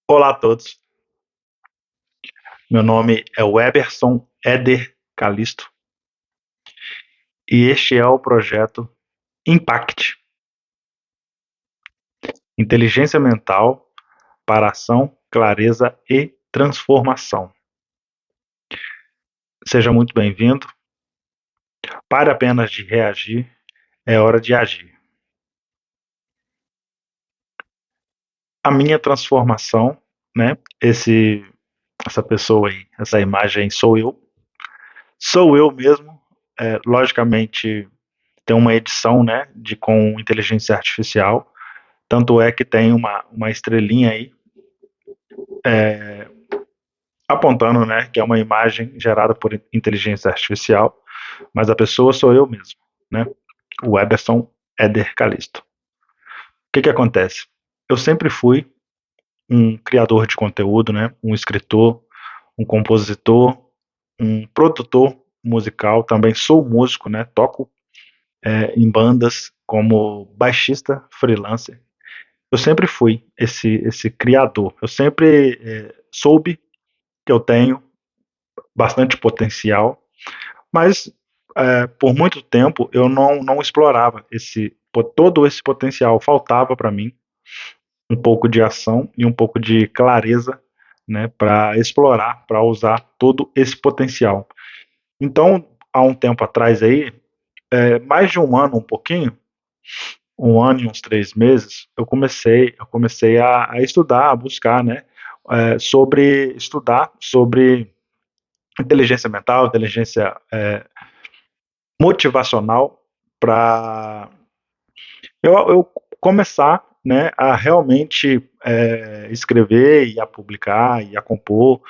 Olá a todos, meu nome é Weberson Éder Calisto e este é o projeto Impact, Inteligência Mental para Ação, Clareza e Transformação. Seja muito bem-vindo. Pare apenas de reagir, é hora de agir. A minha transformação, né? Essa pessoa aí, essa imagem sou eu mesmo. Logicamente tem uma edição, né, com inteligência artificial. Tanto é que tem uma estrelinha aí apontando, né, que é uma imagem gerada por inteligência artificial, mas a pessoa sou eu mesmo, né? O Eberson Éder Calisto. O que que acontece? Eu sempre fui um criador de conteúdo, né? Um escritor, um compositor, um produtor musical. Também sou músico, né? Toco em bandas como baixista freelancer. Eu sempre fui esse criador. Eu sempre soube que eu tenho bastante potencial, mas por muito tempo eu não explorava todo esse potencial. Faltava para mim um pouco de ação e um pouco de clareza, né, para explorar, para usar todo esse potencial. Então, há um tempo atrás aí, mais de um ano, um pouquinho, um ano e uns 3 meses, eu comecei a estudar, a buscar, né, estudar sobre inteligência mental, inteligência motivacional para eu começar, né, a realmente escrever e a publicar e a compor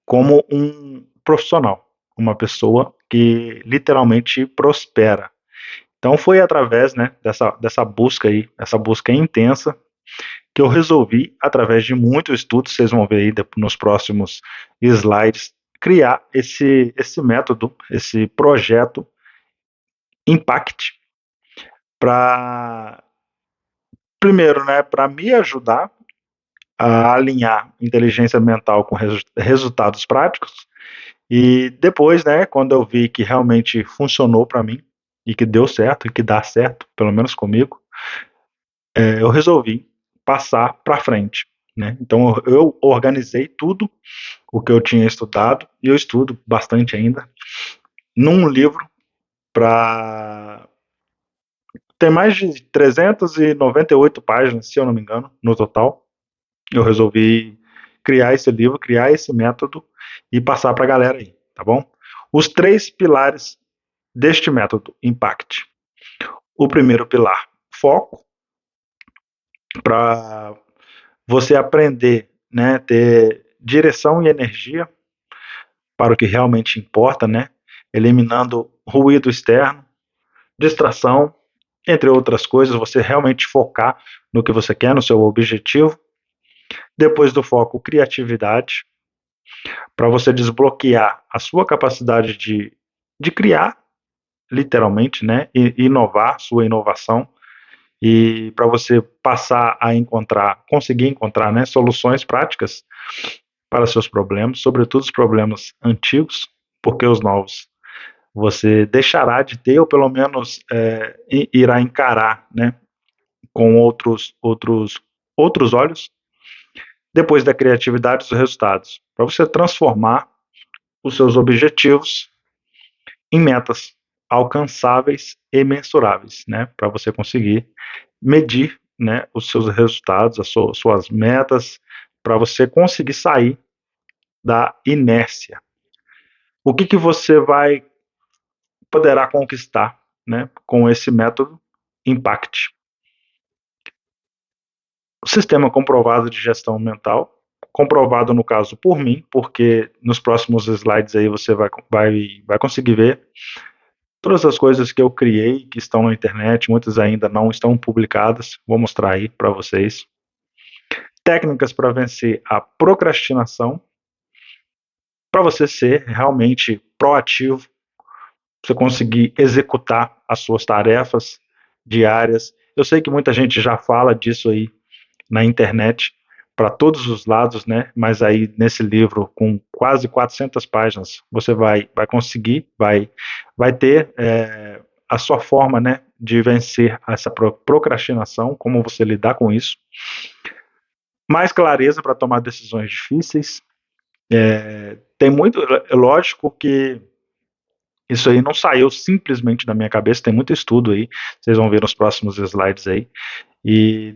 como um profissional, uma pessoa que literalmente prospera. Então foi através, né, dessa busca aí, essa busca intensa, que eu resolvi, através de muito estudo, vocês vão ver aí nos próximos slides, criar esse método, esse projeto Impact, para primeiro, né, para me ajudar a alinhar inteligência mental com resultados práticos e depois, né, quando eu vi que realmente funcionou para mim e que deu certo e que dá certo, pelo menos comigo, eu resolvi passar para frente, né? Então eu organizei tudo o que eu tinha estudado e eu estudo bastante ainda num livro para tem mais de 398 páginas, se eu não me engano, no total. Eu resolvi criar esse livro, criar esse método e passar para a galera aí, tá bom? Os 3 pilares deste método Impact. O primeiro pilar, foco, para você aprender, né, ter direção e energia para o que realmente importa, né? Eliminando ruído externo, distração, entre outras coisas, você realmente focar no que você quer, no seu objetivo. Depois do foco, criatividade, para você desbloquear a sua capacidade de criar, literalmente, né? E inovar, sua inovação, e para você passar a conseguir encontrar, né, soluções práticas para seus problemas, sobretudo os problemas antigos, porque os novos você deixará de ter, ou pelo menos irá encarar, né, com outros olhos. Depois da criatividade, os resultados, para você transformar os seus objetivos em metas alcançáveis e mensuráveis, né, para você conseguir medir, né, os seus resultados, suas metas, para você conseguir sair da inércia. O que que você poderá conquistar, né, com esse método Impact? O sistema comprovado de gestão mental, comprovado no caso por mim, porque nos próximos slides aí você vai conseguir ver todas as coisas que eu criei, que estão na internet, muitas ainda não estão publicadas, vou mostrar aí para vocês. Técnicas para vencer a procrastinação, para você ser realmente proativo, você conseguir executar as suas tarefas diárias. Eu sei que muita gente já fala disso aí na internet, para todos os lados, né? Mas aí nesse livro com quase 400 páginas, você vai conseguir, vai ter a sua forma, né, de vencer essa procrastinação, como você lidar com isso, mais clareza para tomar decisões difíceis. Tem muito, é lógico que isso aí não saiu simplesmente da minha cabeça, tem muito estudo aí, vocês vão ver nos próximos slides aí, e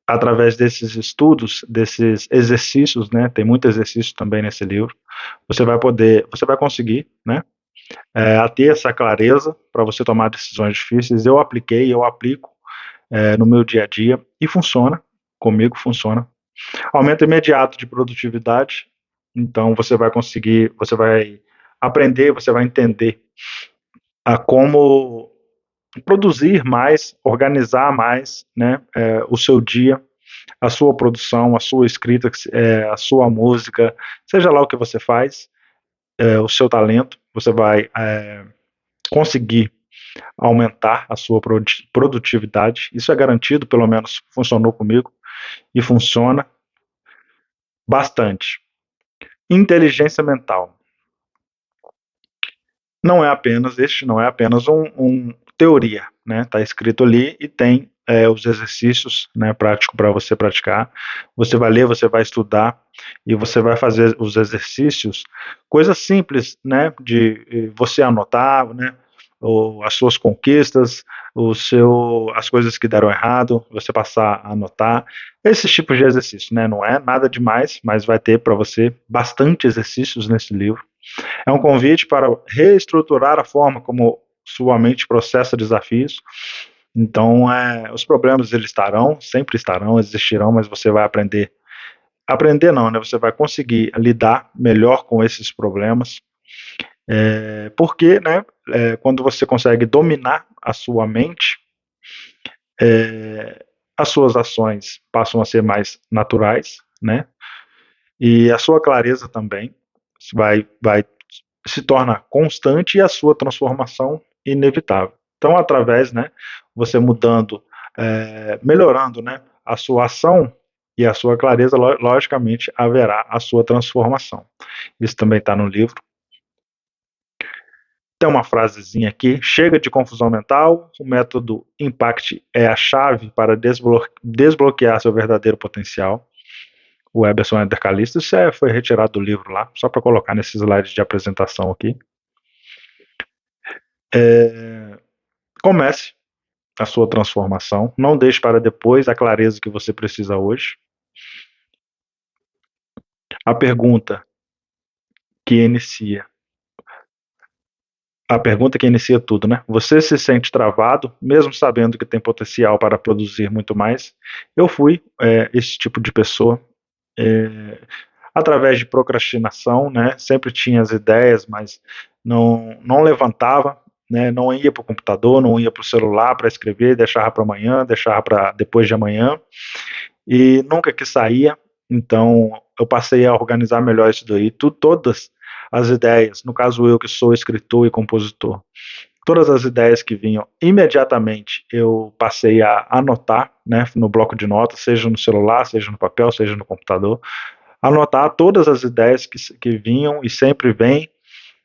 através desses estudos, desses exercícios, né, tem muito exercício também nesse livro, você vai conseguir, né, a ter essa clareza para você tomar decisões difíceis. Eu aplico no meu dia a dia e funciona, comigo funciona. Aumento imediato de produtividade, então você vai conseguir, você vai aprender, você vai entender a como produzir mais, organizar mais, né, o seu dia, a sua produção, a sua escrita, a sua música, seja lá o que você faz, o seu talento, você vai conseguir aumentar a sua produtividade. Isso é garantido, pelo menos funcionou comigo e funciona bastante. Inteligência mental. Este não é apenas um teoria, né? Está escrito ali e tem os exercícios, né, prático para você praticar. Você vai ler, você vai estudar e você vai fazer os exercícios, coisas simples, né, de você anotar, né, as suas conquistas, as coisas que deram errado, você passar a anotar, esses tipos de exercícios, né? Não é nada demais, mas vai ter para você bastante exercícios nesse livro. É um convite para reestruturar a forma como sua mente processa desafios. Então, os problemas eles estarão, sempre estarão, existirão, mas você vai aprender. Aprender não, né? Você vai conseguir lidar melhor com esses problemas. Porque, né? Quando você consegue dominar a sua mente, as suas ações passam a ser mais naturais, né? E a sua clareza também vai se torna constante e a sua transformação inevitável. Então, através, né, você mudando, melhorando, né, a sua ação e a sua clareza, logicamente haverá a sua transformação. Isso também está no livro. Tem uma frasezinha aqui: chega de confusão mental, o método Impact é a chave para desbloquear seu verdadeiro potencial. O Eberson Edercalista, isso foi retirado do livro lá, só para colocar nesses slides de apresentação aqui. Comece a sua transformação, não deixe para depois a clareza que você precisa hoje. A pergunta que inicia tudo, né? Você se sente travado, mesmo sabendo que tem potencial para produzir muito mais? Eu fui esse tipo de pessoa, através de procrastinação, né? Sempre tinha as ideias, mas não levantava, né? Não ia para o computador, não ia para o celular para escrever, deixava para amanhã, deixava para depois de amanhã, e nunca que saía. Então eu passei a organizar melhor isso daí, todas as ideias, no caso eu que sou escritor e compositor, todas as ideias que vinham imediatamente eu passei a anotar, né, no bloco de notas, seja no celular, seja no papel, seja no computador, anotar todas as ideias que vinham e sempre vêm,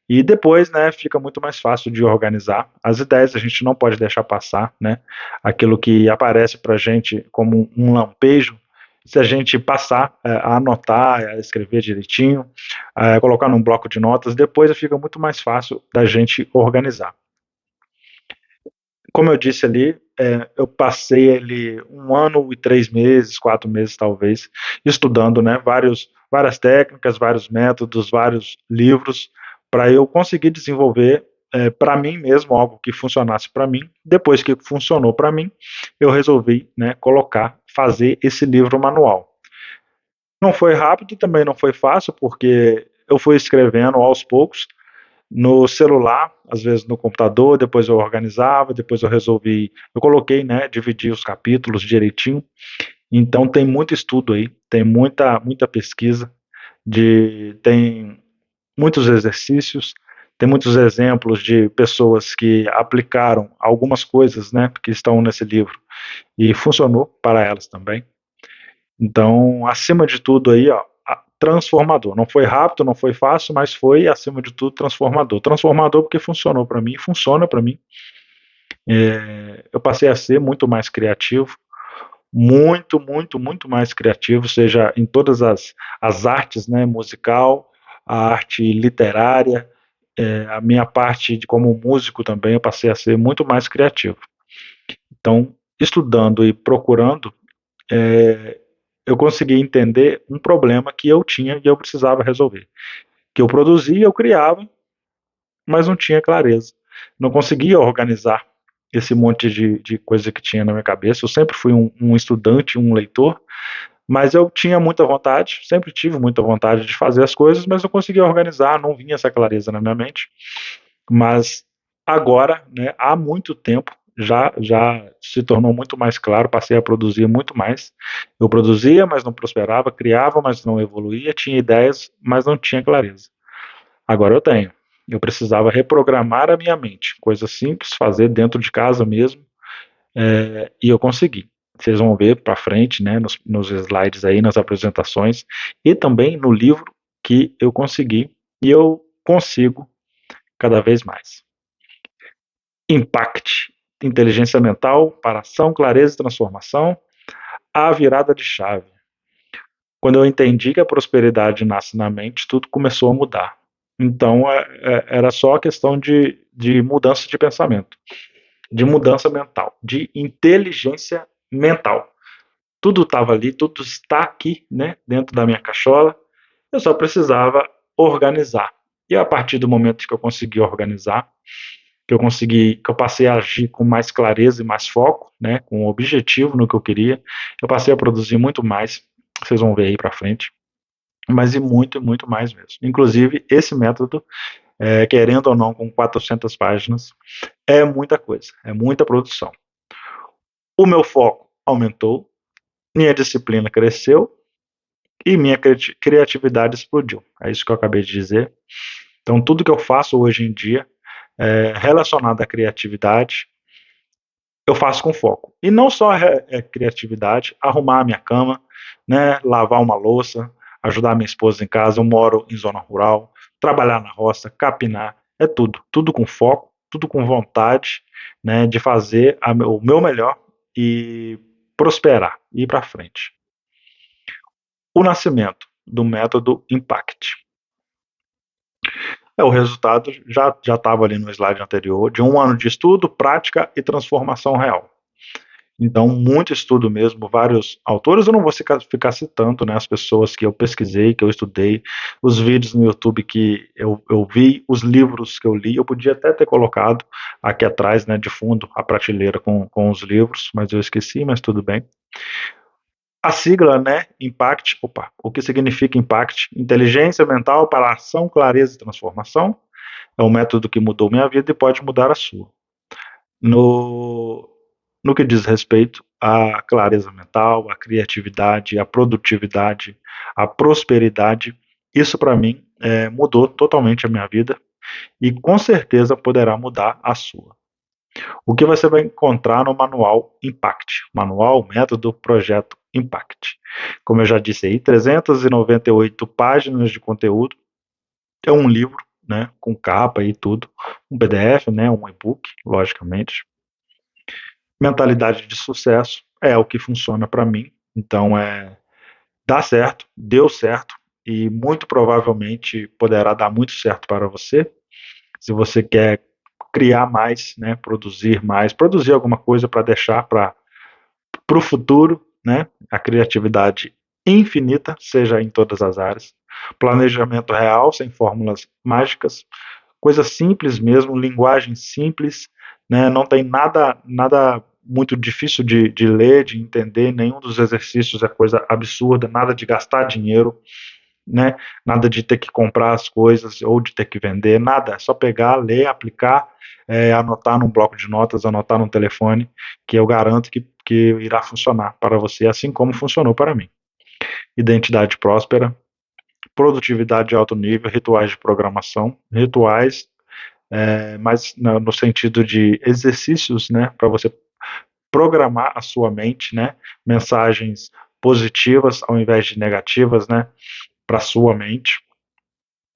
e depois, né, fica muito mais fácil de organizar. As ideias a gente não pode deixar passar, né, aquilo que aparece para a gente como um lampejo, se a gente passar a anotar, a escrever direitinho, colocar num bloco de notas, depois fica muito mais fácil da gente organizar. Como eu disse ali, eu passei ali 1 ano e 3 meses, 4 meses talvez, estudando, né, várias técnicas, vários métodos, vários livros, para eu conseguir desenvolver para mim mesmo algo que funcionasse para mim. Depois que funcionou para mim, eu resolvi, né, fazer esse livro manual. Não foi rápido, também não foi fácil, porque eu fui escrevendo aos poucos, no celular, às vezes no computador, depois eu organizava, depois eu coloquei, né, dividi os capítulos direitinho. Então tem muito estudo aí, tem muita pesquisa, tem muitos exercícios, tem muitos exemplos de pessoas que aplicaram algumas coisas, né, que estão nesse livro e funcionou para elas também. Então, acima de tudo aí, ó, transformador. Não foi rápido, não foi fácil, mas foi, acima de tudo, transformador. Transformador porque funcionou para mim, funciona para mim. Eu passei a ser muito mais criativo, muito, muito, muito mais criativo, seja em todas as artes, né, musical, a arte literária, a minha parte como músico também, eu passei a ser muito mais criativo. Então, estudando e procurando, é, eu consegui entender um problema que eu tinha e eu precisava resolver. Que eu produzia, eu criava, mas não tinha clareza. Não conseguia organizar esse monte de coisa que tinha na minha cabeça. Eu sempre fui um estudante, um leitor, mas eu tinha muita vontade, sempre tive muita vontade de fazer as coisas, mas não conseguia organizar, não vinha essa clareza na minha mente. Mas agora, né, há muito tempo, já se tornou muito mais claro, passei a produzir muito mais. Eu produzia, mas não prosperava, criava, mas não evoluía, tinha ideias, mas não tinha clareza. Agora eu tenho. Eu precisava reprogramar a minha mente, coisa simples, fazer dentro de casa mesmo, e eu consegui. Vocês vão ver para frente, né, nos slides aí, nas apresentações, e também no livro que eu consegui, e eu consigo cada vez mais. Impact, inteligência mental para ação, clareza e transformação, a virada de chave. Quando eu entendi que a prosperidade nasce na mente, tudo começou a mudar. Então, era só questão de mudança de pensamento, de mudança mental, de inteligência mental. Tudo estava ali, tudo está aqui, né, dentro da minha cachola. Eu só precisava organizar. E a partir do momento que eu consegui organizar, que eu passei a agir com mais clareza e mais foco, né, com um objetivo no que eu queria, eu passei a produzir muito mais. Vocês vão ver aí para frente, mas e muito, muito mais mesmo. Inclusive, esse método, querendo ou não, com 400 páginas, é muita coisa, é muita produção. O meu foco aumentou, minha disciplina cresceu e minha criatividade explodiu. É isso que eu acabei de dizer. Então, tudo que eu faço hoje em dia relacionado à criatividade, eu faço com foco. E não só criatividade, arrumar a minha cama, né, lavar uma louça, ajudar minha esposa em casa. Eu moro em zona rural, trabalhar na roça, capinar, é tudo. Tudo com foco, tudo com vontade, né, de fazer o meu melhor e prosperar, ir para frente. O nascimento do método Impact. O resultado já estava ali no slide anterior, de 1 ano de estudo, prática e transformação real. Então, muito estudo mesmo, vários autores, eu não vou ficar citando, né, as pessoas que eu pesquisei, que eu estudei, os vídeos no YouTube que eu vi, os livros que eu li, eu podia até ter colocado aqui atrás, né, de fundo, a prateleira com os livros, mas eu esqueci, mas tudo bem. A sigla, né, Impact, o que significa Impact? Inteligência mental para ação, clareza e transformação. É um método que mudou minha vida e pode mudar a sua. No que diz respeito à clareza mental, à criatividade, à produtividade, à prosperidade, isso para mim mudou totalmente a minha vida e com certeza poderá mudar a sua. O que você vai encontrar no manual Impact, manual, método, projeto Impact. Como eu já disse aí, 398 páginas de conteúdo, é um livro, né, com capa e tudo, um PDF, né, um e-book, logicamente. Mentalidade de sucesso é o que funciona para mim, então dá certo, deu certo e muito provavelmente poderá dar muito certo para você. Se você quer criar mais, né, produzir alguma coisa para deixar para o futuro, né, a criatividade infinita, seja em todas as áreas, planejamento real, sem fórmulas mágicas, coisa simples mesmo, linguagem simples, né, não tem nada muito difícil de ler, de entender, nenhum dos exercícios é coisa absurda, nada de gastar dinheiro, né? Nada de ter que comprar as coisas ou de ter que vender, nada. É só pegar, ler, aplicar, anotar num bloco de notas, anotar no telefone, que eu garanto que irá funcionar para você, assim como funcionou para mim. Identidade próspera, produtividade de alto nível, rituais de programação, rituais, mas no sentido de exercícios, né, para você programar a sua mente, né, mensagens positivas ao invés de negativas, né, para sua mente.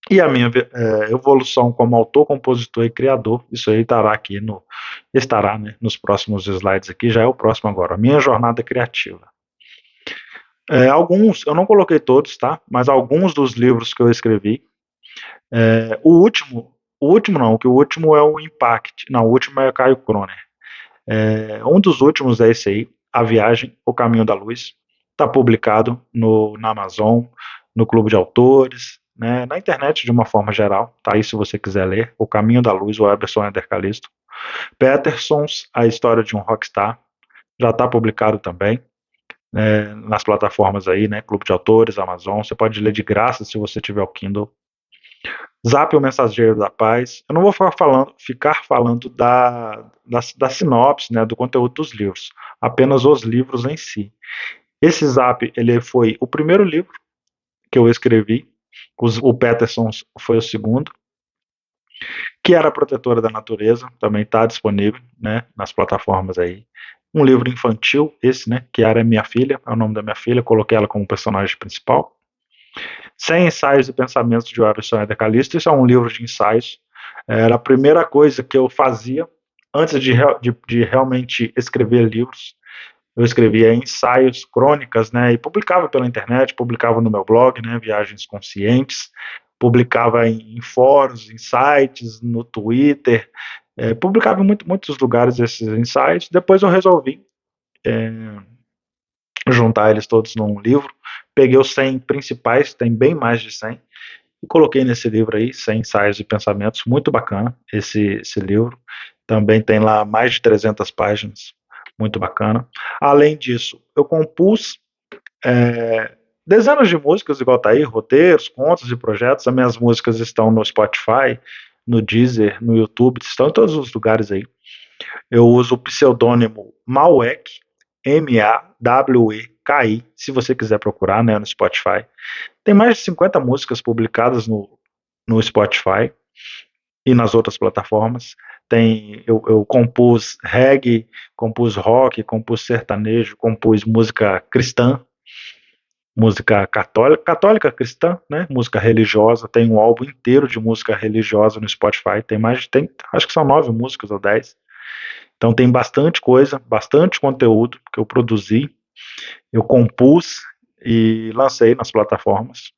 E a minha evolução como autor, compositor e criador, isso aí estará, né, nos próximos slides aqui, já é o próximo agora, a minha jornada criativa. Alguns, eu não coloquei todos, tá? Mas alguns dos livros que eu escrevi, o último é o Impact, não, o último é o Caio Croner. Um dos últimos é esse aí, A Viagem, O Caminho da Luz, está publicado na Amazon, no Clube de Autores, né, na internet de uma forma geral, tá aí se você quiser ler, O Caminho da Luz, o Eberson Eder Callisto. Petersons, A História de um Rockstar, já está publicado também, nas plataformas aí, né, Clube de Autores, Amazon, você pode ler de graça se você tiver o Kindle. Zap, o Mensageiro da Paz. Eu não vou ficar falando da sinopse, né, do conteúdo dos livros, apenas os livros em si. Esse Zap, ele foi o primeiro livro que eu escrevi, o Peterson foi o segundo, que era a Protetora da Natureza, também está disponível, né, nas plataformas aí. Um livro infantil, esse, né, que era minha filha, é o nome da minha filha, coloquei ela como personagem principal. 100 ensaios e pensamentos de Emerson Eder Callisto, isso é um livro de ensaios, era a primeira coisa que eu fazia antes de realmente escrever livros. Eu escrevia ensaios, crônicas, né, e publicava pela internet, publicava no meu blog, né, Viagens Conscientes, publicava em fóruns, em sites, no Twitter, publicava em muitos lugares esses ensaios. Depois eu resolvi juntar eles todos num livro, peguei os 100 principais, tem bem mais de 100, e coloquei nesse livro aí, 100 ensaios e pensamentos, muito bacana esse livro, também tem lá mais de 300 páginas, muito bacana. Além disso, eu compus dezenas de músicas, igual tá aí, roteiros, contos e projetos, as minhas músicas estão no Spotify, no Deezer, no YouTube, estão em todos os lugares aí. Eu uso o pseudônimo Mawek, Maweki, se você quiser procurar, né, no Spotify. Tem mais de 50 músicas publicadas no Spotify e nas outras plataformas. Eu compus reggae, compus rock, compus sertanejo, compus música cristã, música católica cristã, né? Música religiosa. Tem um álbum inteiro de música religiosa no Spotify. Acho que são 9 músicas ou 10. Então tem bastante coisa, bastante conteúdo que eu produzi, eu compus e lancei nas plataformas.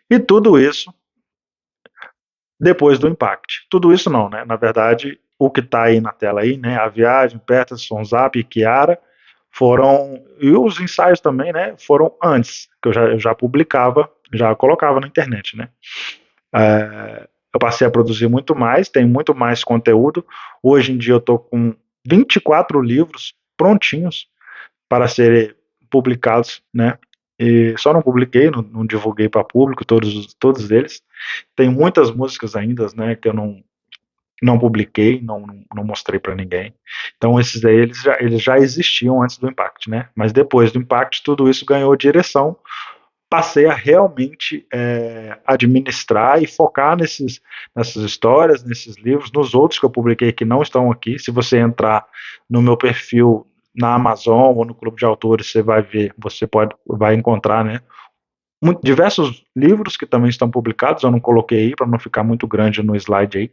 E tudo isso depois do Impact. Tudo isso não, né? Na verdade, o que está aí na tela aí, né? A Viagem, Peterson, Zap e Chiara e os ensaios também, né? Foram antes, que eu já publicava, já colocava na internet, né? Eu passei a produzir muito mais, tem muito mais conteúdo. Hoje em dia eu estou com 24 livros prontinhos para serem publicados, né? E só não publiquei, não divulguei para público todos eles. Tem muitas músicas ainda, né, que eu não publiquei, não mostrei para ninguém. Então esses aí eles já existiam antes do Impact, né? Mas depois do Impact tudo isso ganhou direção. Passei a realmente administrar e focar nessas histórias, nesses livros, nos outros que eu publiquei que não estão aqui. Se você entrar no meu perfil na Amazon ou no Clube de Autores, vai encontrar, né, diversos livros que também estão publicados. Eu não coloquei aí para não ficar muito grande no slide aí,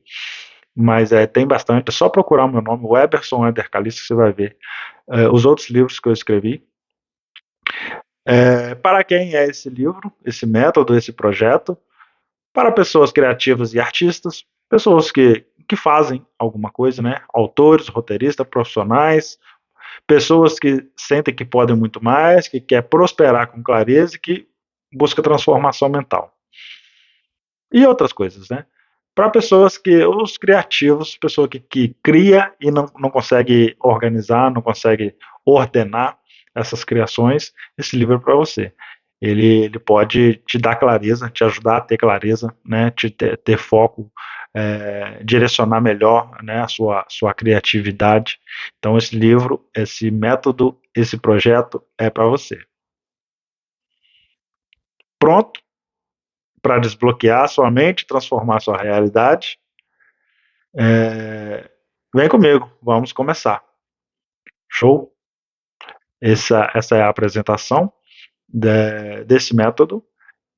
mas tem bastante. É só procurar o meu nome, o Eberson Eder Callisto, que você vai ver os outros livros que eu escrevi. Para quem é esse livro, esse método, esse projeto? Para pessoas criativas e artistas, pessoas que fazem alguma coisa, né? Autores, roteiristas, profissionais, pessoas que sentem que podem muito mais, que quer prosperar com clareza e que busca transformação mental. E outras coisas, né? Para pessoas os criativos, pessoa que cria e não consegue organizar, não consegue ordenar essas criações, esse livro é para você. Ele pode te dar clareza, te ajudar a ter clareza, né, ter foco, direcionar melhor, né, a sua criatividade. Então esse livro, esse método, esse projeto é para você. Pronto para desbloquear sua mente, transformar sua realidade? Vem comigo, vamos começar. Show? Essa é a apresentação. desse método,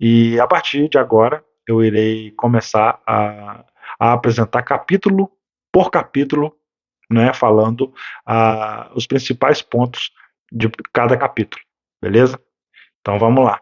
e a partir de agora eu irei começar a apresentar capítulo por capítulo, né, falando os principais pontos de cada capítulo, beleza? Então vamos lá.